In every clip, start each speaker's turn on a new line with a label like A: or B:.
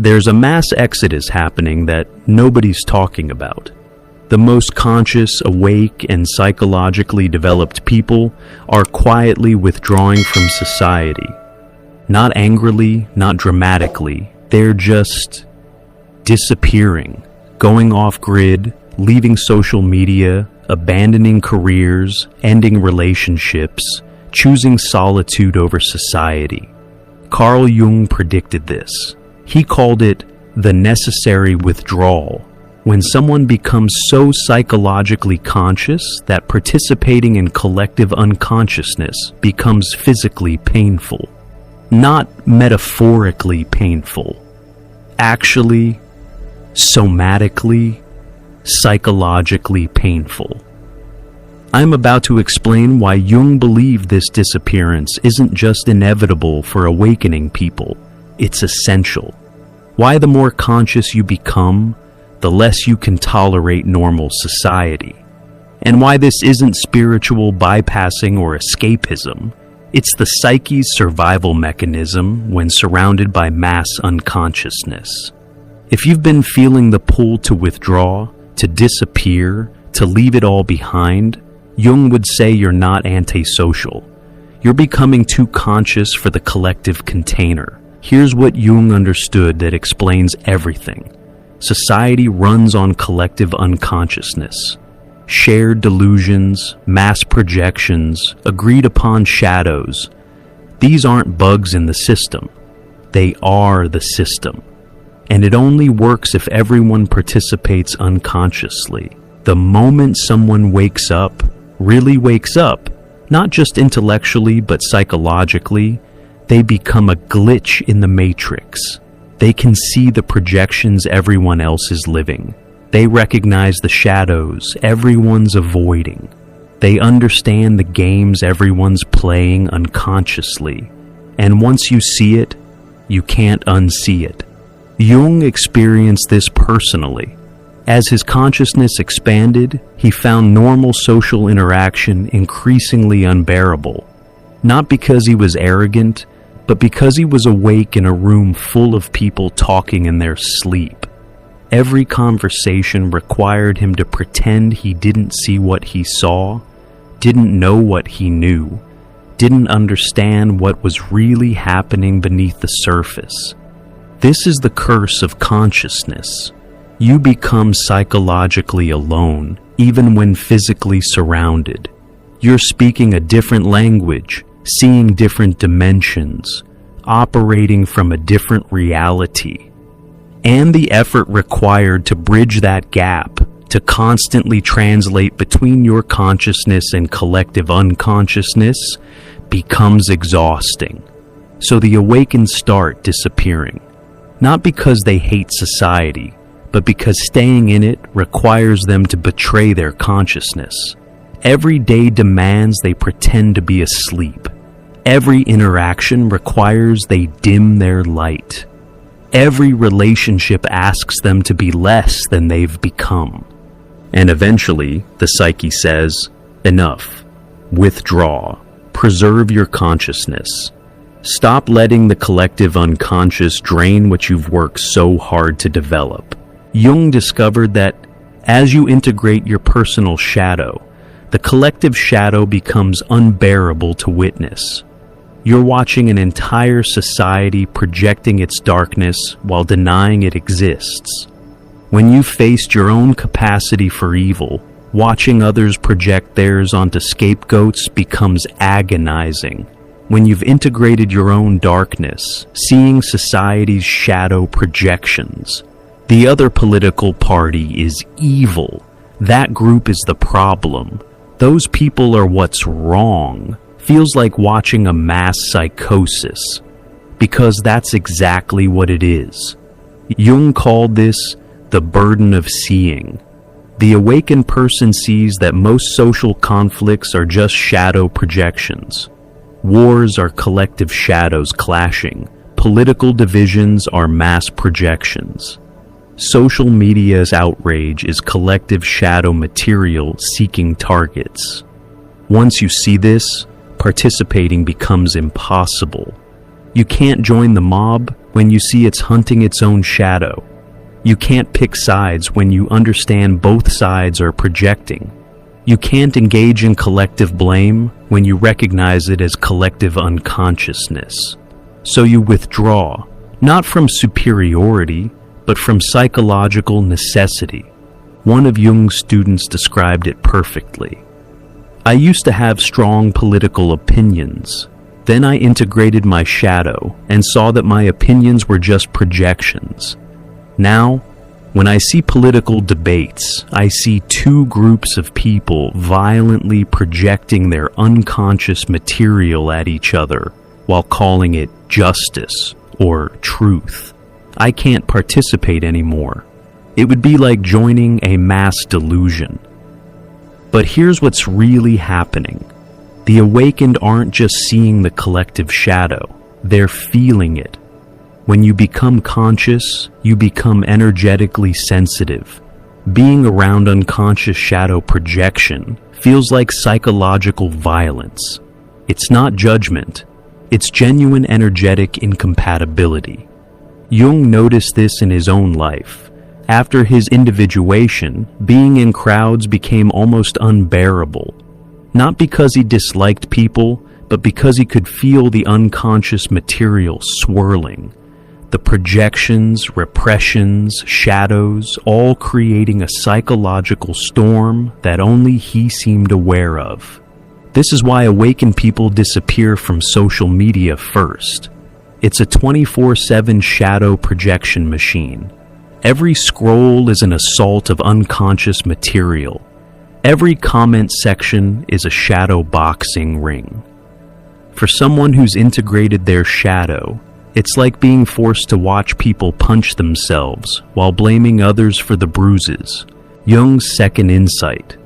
A: There's a mass exodus happening that nobody's talking about. The most conscious, awake, and psychologically developed people are quietly withdrawing from society. Not angrily, not dramatically. They're just disappearing, going off-grid, leaving social media, abandoning careers, ending relationships, choosing solitude over society. Carl Jung predicted this. He called it the necessary withdrawal, when someone becomes so psychologically conscious that participating in collective unconsciousness becomes physically painful. Not metaphorically painful. Actually, somatically, psychologically painful. I'm about to explain why Jung believed this disappearance isn't just inevitable for awakening people, it's essential. Why the more conscious you become, the less you can tolerate normal society. And why this isn't spiritual bypassing or escapism. It's the psyche's survival mechanism when surrounded by mass unconsciousness. If you've been feeling the pull to withdraw, to disappear, to leave it all behind, Jung would say you're not antisocial. You're becoming too conscious for the collective container. Here's what Jung understood that explains everything. Society runs on collective unconsciousness. Shared delusions, mass projections, agreed upon shadows. These aren't bugs in the system. They are the system. And it only works if everyone participates unconsciously. The moment someone wakes up, really wakes up, not just intellectually but psychologically, they become a glitch in the matrix. They can see the projections everyone else is living. They recognize the shadows everyone's avoiding. They understand the games everyone's playing unconsciously. And once you see it, you can't unsee it. Jung experienced this personally. As his consciousness expanded, he found normal social interaction increasingly unbearable. Not because he was arrogant, but because he was awake in a room full of people talking in their sleep. Every conversation required him to pretend he didn't see what he saw, didn't know what he knew, didn't understand what was really happening beneath the surface. This is the curse of consciousness. You become psychologically alone, even when physically surrounded. You're speaking a different language, seeing different dimensions, operating from a different reality. And the effort required to bridge that gap, to constantly translate between your consciousness and collective unconsciousness, becomes exhausting. So the awakened start disappearing. Not because they hate society, but because staying in it requires them to betray their consciousness. Every day demands they pretend to be asleep. Every interaction requires they dim their light. Every relationship asks them to be less than they've become. And eventually, the psyche says, enough. Withdraw. Preserve your consciousness. Stop letting the collective unconscious drain what you've worked so hard to develop. Jung discovered that as you integrate your personal shadow, the collective shadow becomes unbearable to witness. You're watching an entire society projecting its darkness while denying it exists. When you've faced your own capacity for evil, watching others project theirs onto scapegoats becomes agonizing. When you've integrated your own darkness, seeing society's shadow projections, the other political party is evil. That group is the problem. Those people are what's wrong. Feels like watching a mass psychosis, because that's exactly what it is. Jung called this the burden of seeing. The awakened person sees that most social conflicts are just shadow projections. Wars are collective shadows clashing. Political divisions are mass projections. Social media's outrage is collective shadow material seeking targets. Once you see this, participating becomes impossible. You can't join the mob, when you see it's hunting its own shadow. You can't pick sides when you understand both sides are projecting. You can't engage in collective blame when you recognize it as collective unconsciousness. So you withdraw, not from superiority, but from psychological necessity. One of Jung's students described it perfectly. I used to have strong political opinions. Then I integrated my shadow and saw that my opinions were just projections. Now, when I see political debates, I see two groups of people violently projecting their unconscious material at each other while calling it justice or truth. I can't participate anymore. It would be like joining a mass delusion. But here's what's really happening. The awakened aren't just seeing the collective shadow, they're feeling it. When you become conscious, you become energetically sensitive. Being around unconscious shadow projection feels like psychological violence. It's not judgment, it's genuine energetic incompatibility. Jung noticed this in his own life. After his individuation, being in crowds became almost unbearable. Not because he disliked people, but because he could feel the unconscious material swirling. The projections, repressions, shadows, all creating a psychological storm that only he seemed aware of. This is why awakened people disappear from social media first. It's a 24/7 shadow projection machine. Every scroll is an assault of unconscious material. Every comment section is a shadow boxing ring. For someone who's integrated their shadow, it's like being forced to watch people punch themselves while blaming others for the bruises. Jung's second insight: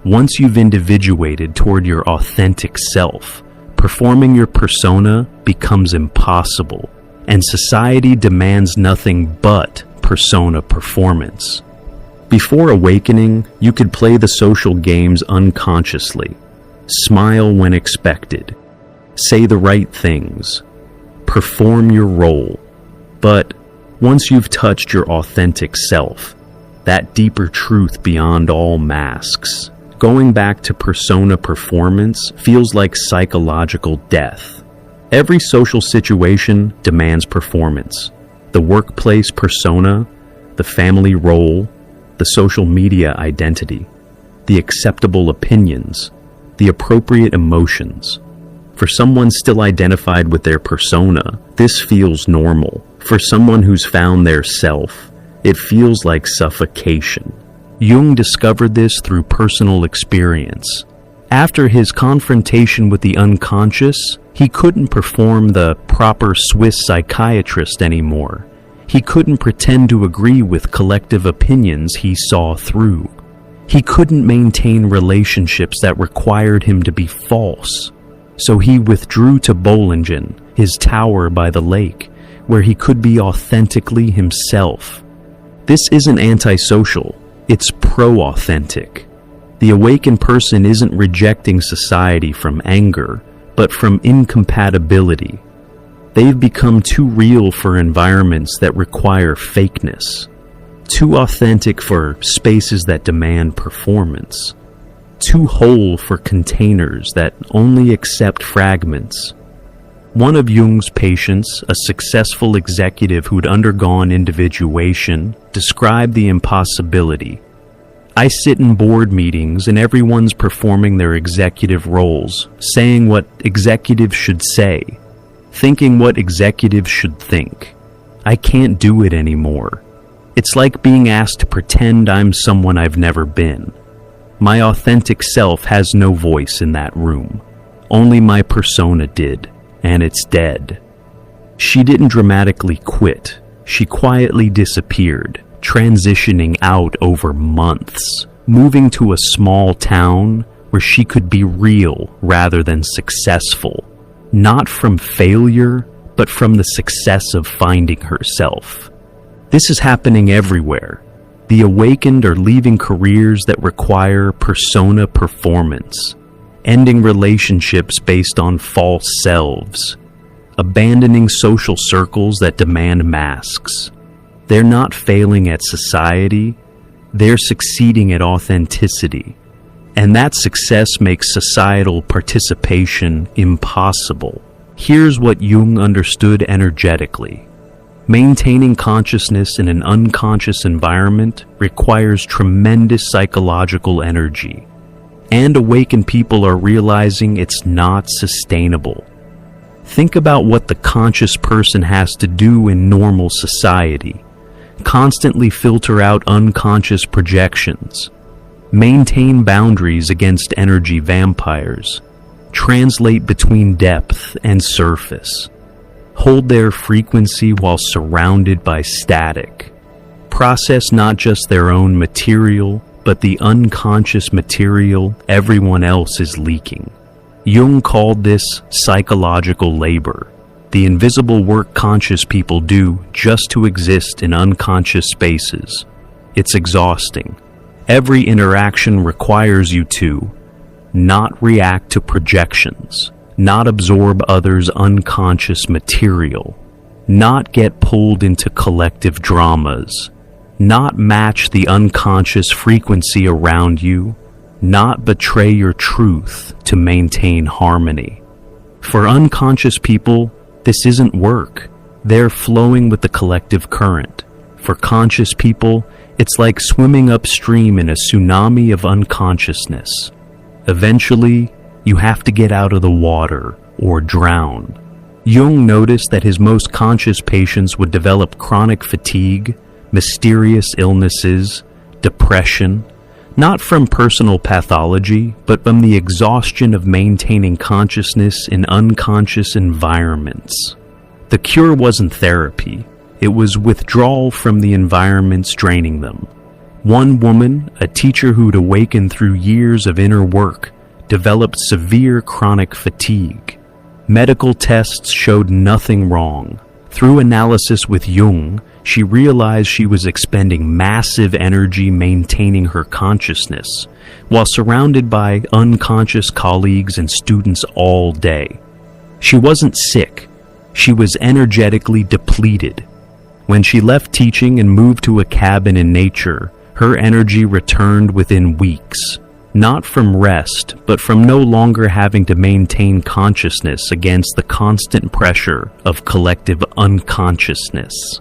A: once you've individuated toward your authentic self, performing your persona becomes impossible, and society demands nothing but persona performance. Before awakening, you could play the social games unconsciously, smile when expected, say the right things, perform your role. But once you've touched your authentic self, that deeper truth beyond all masks, going back to persona performance feels like psychological death. Every social situation demands performance. The workplace persona, the family role, the social media identity, the acceptable opinions, the appropriate emotions. For someone still identified with their persona, this feels normal. For someone who's found their self, it feels like suffocation. Jung discovered this through personal experience. After his confrontation with the unconscious, he couldn't perform the proper Swiss psychiatrist anymore. He couldn't pretend to agree with collective opinions he saw through. He couldn't maintain relationships that required him to be false. So he withdrew to Bollingen, his tower by the lake, where he could be authentically himself. This isn't antisocial, it's pro-authentic. The awakened person isn't rejecting society from anger, but from incompatibility. They've become too real for environments that require fakeness, too authentic for spaces that demand performance, too whole for containers that only accept fragments. One of Jung's patients, a successful executive who'd undergone individuation, described the impossibility. I sit in board meetings and everyone's performing their executive roles, saying what executives should say, thinking what executives should think. I can't do it anymore. It's like being asked to pretend I'm someone I've never been. My authentic self has no voice in that room. Only my persona did, and it's dead. She didn't dramatically quit. She quietly disappeared, transitioning out over months, moving to a small town where she could be real rather than successful. Not from failure, but from the success of finding herself. This is happening everywhere. The awakened are leaving careers that require persona performance, ending relationships based on false selves, abandoning social circles that demand masks. They're not failing at society, they're succeeding at authenticity. And that success makes societal participation impossible. Here's what Jung understood energetically. Maintaining consciousness in an unconscious environment requires tremendous psychological energy. And awakened people are realizing it's not sustainable. Think about what the conscious person has to do in normal society. Constantly filter out unconscious projections. Maintain boundaries against energy vampires. Translate between depth and surface. Hold their frequency while surrounded by static. Process not just their own material, but the unconscious material everyone else is leaking. Jung called this psychological labor, the invisible work conscious people do just to exist in unconscious spaces. It's exhausting. Every interaction requires you to not react to projections, not absorb others' unconscious material, not get pulled into collective dramas, not match the unconscious frequency around you, not betray your truth to maintain harmony. For unconscious people, this isn't work. They're flowing with the collective current. For conscious people, it's like swimming upstream in a tsunami of unconsciousness. Eventually, you have to get out of the water or drown. Jung noticed that his most conscious patients would develop chronic fatigue, mysterious illnesses, depression, not from personal pathology, but from the exhaustion of maintaining consciousness in unconscious environments. The cure wasn't therapy. It was withdrawal from the environments draining them. One woman, a teacher who'd awakened through years of inner work, developed severe chronic fatigue. Medical tests showed nothing wrong. Through analysis with Jung, she realized she was expending massive energy maintaining her consciousness, while surrounded by unconscious colleagues and students all day. She wasn't sick. She was energetically depleted. When she left teaching and moved to a cabin in nature, her energy returned within weeks, not from rest, but from no longer having to maintain consciousness against the constant pressure of collective unconsciousness.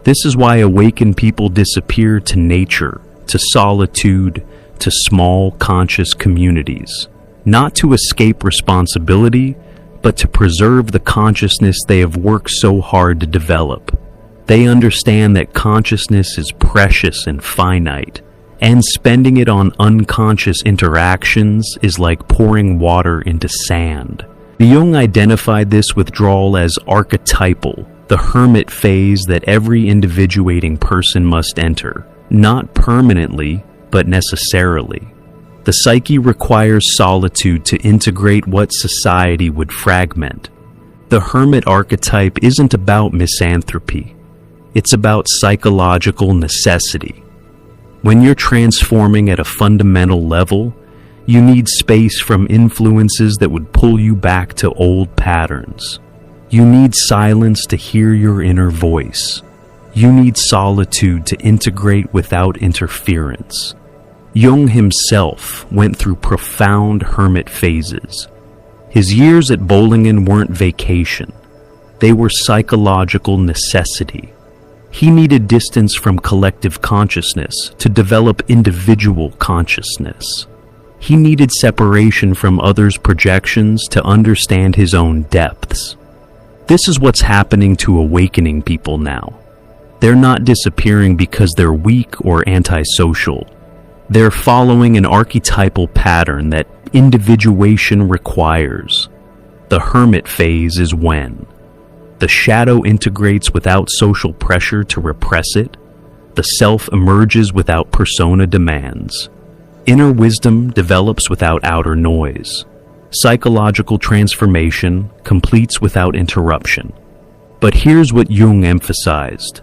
A: This is why awakened people disappear to nature, to solitude, to small conscious communities, not to escape responsibility, but to preserve the consciousness they have worked so hard to develop. They understand that consciousness is precious and finite, and spending it on unconscious interactions is like pouring water into sand. Jung identified this withdrawal as archetypal, the hermit phase that every individuating person must enter, not permanently, but necessarily. The psyche requires solitude to integrate what society would fragment. The hermit archetype isn't about misanthropy. It's about psychological necessity. When you're transforming at a fundamental level, you need space from influences that would pull you back to old patterns. You need silence to hear your inner voice. You need solitude to integrate without interference. Jung himself went through profound hermit phases. His years at Bollingen weren't vacation. They were psychological necessity. He needed distance from collective consciousness to develop individual consciousness. He needed separation from others' projections to understand his own depths. This is what's happening to awakening people now. They're not disappearing because they're weak or antisocial. They're following an archetypal pattern that individuation requires. The hermit phase is when the shadow integrates without social pressure to repress it. The self emerges without persona demands. Inner wisdom develops without outer noise. Psychological transformation completes without interruption. But here's what Jung emphasized.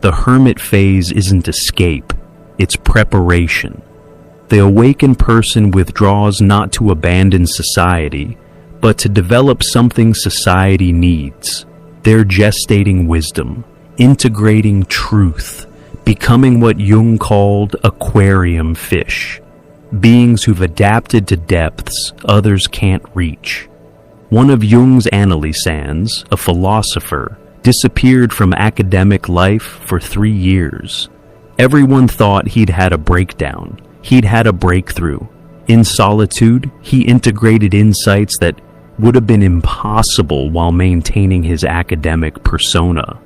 A: The hermit phase isn't escape, it's preparation. The awakened person withdraws not to abandon society, but to develop something society needs. They're gestating wisdom, integrating truth, becoming what Jung called aquarium fish, beings who've adapted to depths others can't reach. One of Jung's analysans, a philosopher, disappeared from academic life for 3 years. Everyone thought he'd had a breakdown. He'd had a breakthrough. In solitude, he integrated insights that would have been impossible while maintaining his academic persona.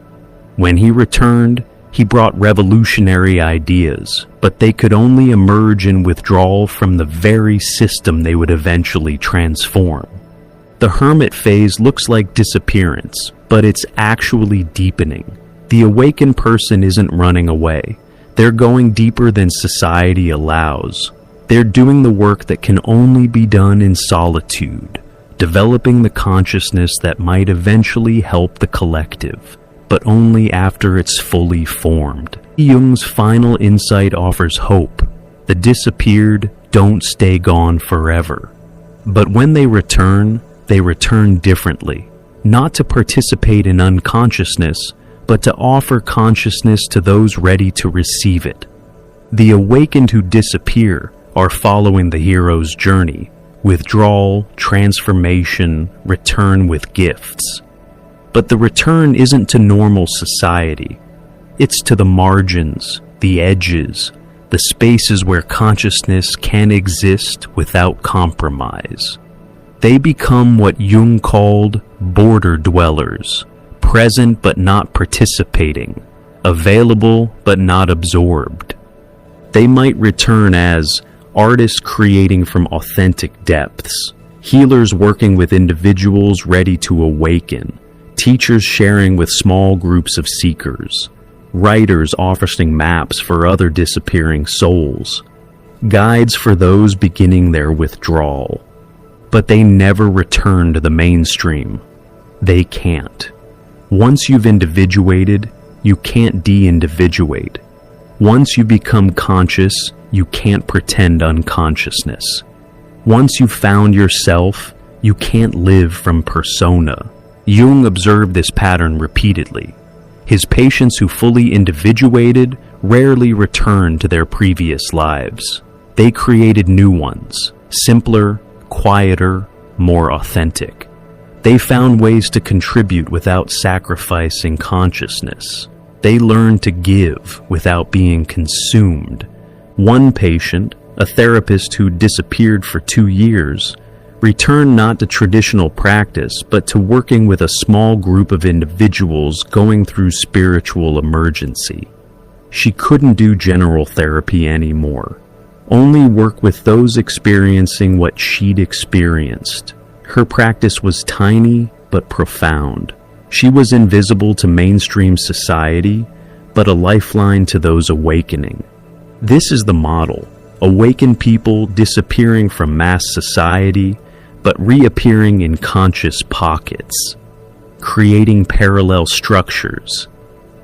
A: When he returned, he brought revolutionary ideas, but they could only emerge in withdrawal from the very system they would eventually transform. The hermit phase looks like disappearance, but it's actually deepening. The awakened person isn't running away. They're going deeper than society allows. They're doing the work that can only be done in solitude, developing the consciousness that might eventually help the collective, but only after it's fully formed. Jung's final insight offers hope. The disappeared don't stay gone forever. But when they return differently, not to participate in unconsciousness, but to offer consciousness to those ready to receive it. The awakened who disappear are following the hero's journey: withdrawal, transformation, return with gifts. But the return isn't to normal society. It's to the margins, the edges, the spaces where consciousness can exist without compromise. They become what Jung called border dwellers, present but not participating, available but not absorbed. They might return as artists creating from authentic depths, healers working with individuals ready to awaken, teachers sharing with small groups of seekers, writers offering maps for other disappearing souls, guides for those beginning their withdrawal. But they never return to the mainstream. They can't. Once you've individuated, you can't de-individuate. Once you become conscious, you can't pretend unconsciousness. Once you've found yourself, you can't live from persona. Jung observed this pattern repeatedly. His patients who fully individuated rarely returned to their previous lives. They created new ones, simpler, quieter, more authentic. They found ways to contribute without sacrificing consciousness. They learned to give without being consumed. One patient, a therapist who disappeared for 2 years, returned not to traditional practice, but to working with a small group of individuals going through spiritual emergency. She couldn't do general therapy anymore. Only work with those experiencing what she'd experienced. Her practice was tiny but profound. She was invisible to mainstream society, but a lifeline to those awakening. This is the model: awakened people disappearing from mass society, but reappearing in conscious pockets, creating parallel structures,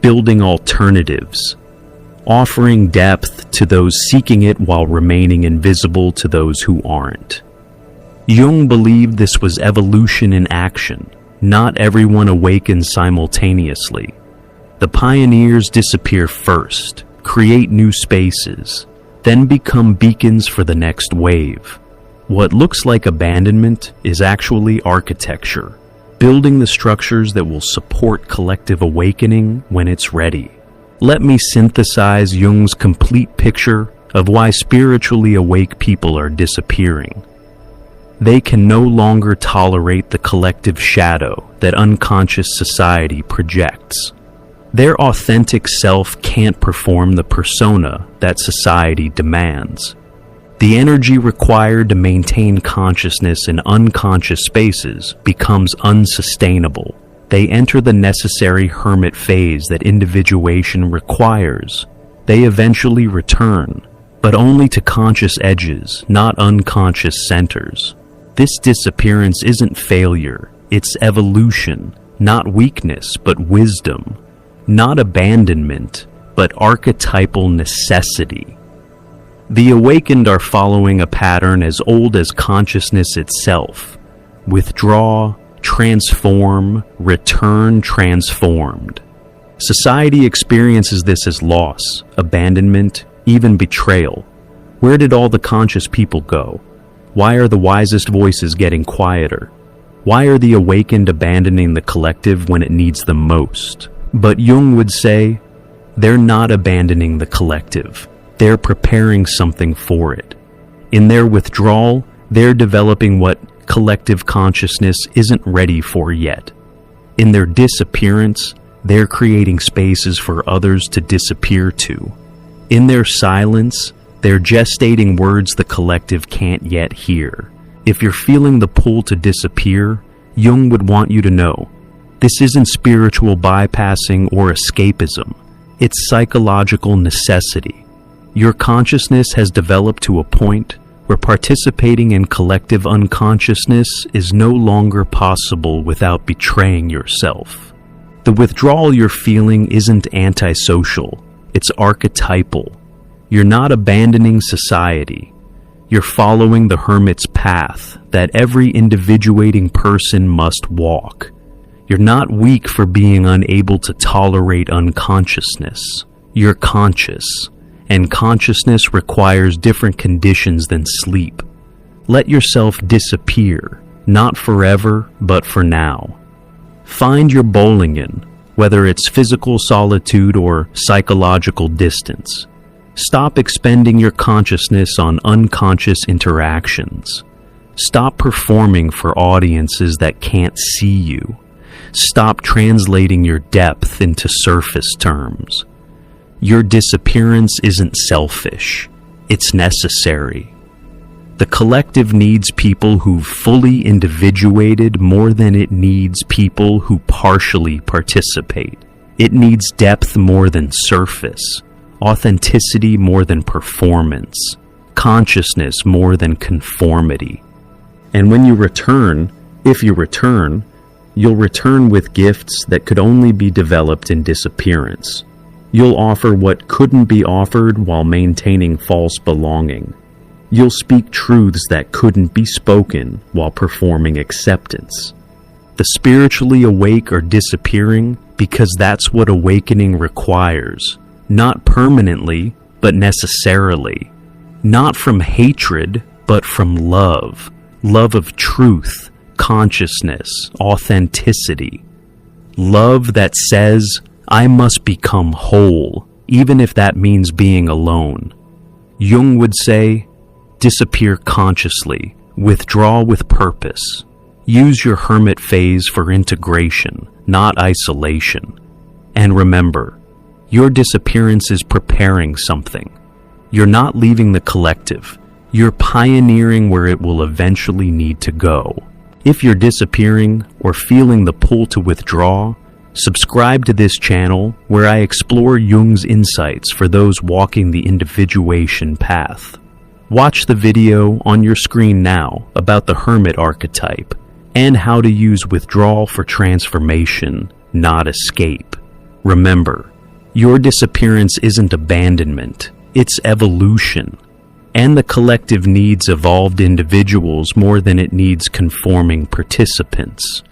A: building alternatives, offering depth to those seeking it while remaining invisible to those who aren't. Jung believed this was evolution in action. Not everyone awakens simultaneously. The pioneers disappear first, create new spaces, then become beacons for the next wave. What looks like abandonment is actually architecture, building the structures that will support collective awakening when it's ready. Let me synthesize Jung's complete picture of why spiritually awake people are disappearing. They can no longer tolerate the collective shadow that unconscious society projects. Their authentic self can't perform the persona that society demands. The energy required to maintain consciousness in unconscious spaces becomes unsustainable. They enter the necessary hermit phase that individuation requires. They eventually return, but only to conscious edges, not unconscious centers. This disappearance isn't failure, it's evolution, not weakness, but wisdom, not abandonment, but archetypal necessity. The awakened are following a pattern as old as consciousness itself. withdraw, transform, return transformed. Society experiences this as loss, abandonment, even betrayal. Where did all the conscious people go? Why are the wisest voices getting quieter? Why are the awakened abandoning the collective when it needs them most? But Jung would say, they're not abandoning the collective. They're preparing something for it. In their withdrawal, they're developing what collective consciousness isn't ready for yet. In their disappearance, they're creating spaces for others to disappear to. In their silence, they're gestating words the collective can't yet hear. If you're feeling the pull to disappear, Jung would want you to know, this isn't spiritual bypassing or escapism. It's psychological necessity. Your consciousness has developed to a point where participating in collective unconsciousness is no longer possible without betraying yourself. The withdrawal you're feeling isn't antisocial, it's archetypal. You're not abandoning society. You're following the hermit's path that every individuating person must walk. You're not weak for being unable to tolerate unconsciousness. You're conscious, and consciousness requires different conditions than sleep. Let yourself disappear, not forever, but for now. Find your bowling in, whether it's physical solitude or psychological distance. Stop expending your consciousness on unconscious interactions. Stop performing for audiences that can't see you. Stop translating your depth into surface terms. Your disappearance isn't selfish. It's necessary. The collective needs people who've fully individuated more than it needs people who partially participate. It needs depth more than surface, authenticity more than performance, consciousness more than conformity. And when you return, if you return, you'll return with gifts that could only be developed in disappearance. You'll offer what couldn't be offered while maintaining false belonging. You'll speak truths that couldn't be spoken while performing acceptance. The spiritually awake are disappearing because that's what awakening requires, not permanently, but necessarily. Not from hatred, but from love. Love of truth, consciousness, authenticity. Love that says, I must become whole, even if that means being alone. Jung would say, disappear consciously, withdraw with purpose. Use your hermit phase for integration, not isolation. And remember, your disappearance is preparing something. You're not leaving the collective. You're pioneering where it will eventually need to go. If you're disappearing or feeling the pull to withdraw, subscribe to this channel where I explore Jung's insights for those walking the individuation path. Watch the video on your screen now about the hermit archetype and how to use withdrawal for transformation, not escape. Remember, your disappearance isn't abandonment, it's evolution. And the collective needs evolved individuals more than it needs conforming participants.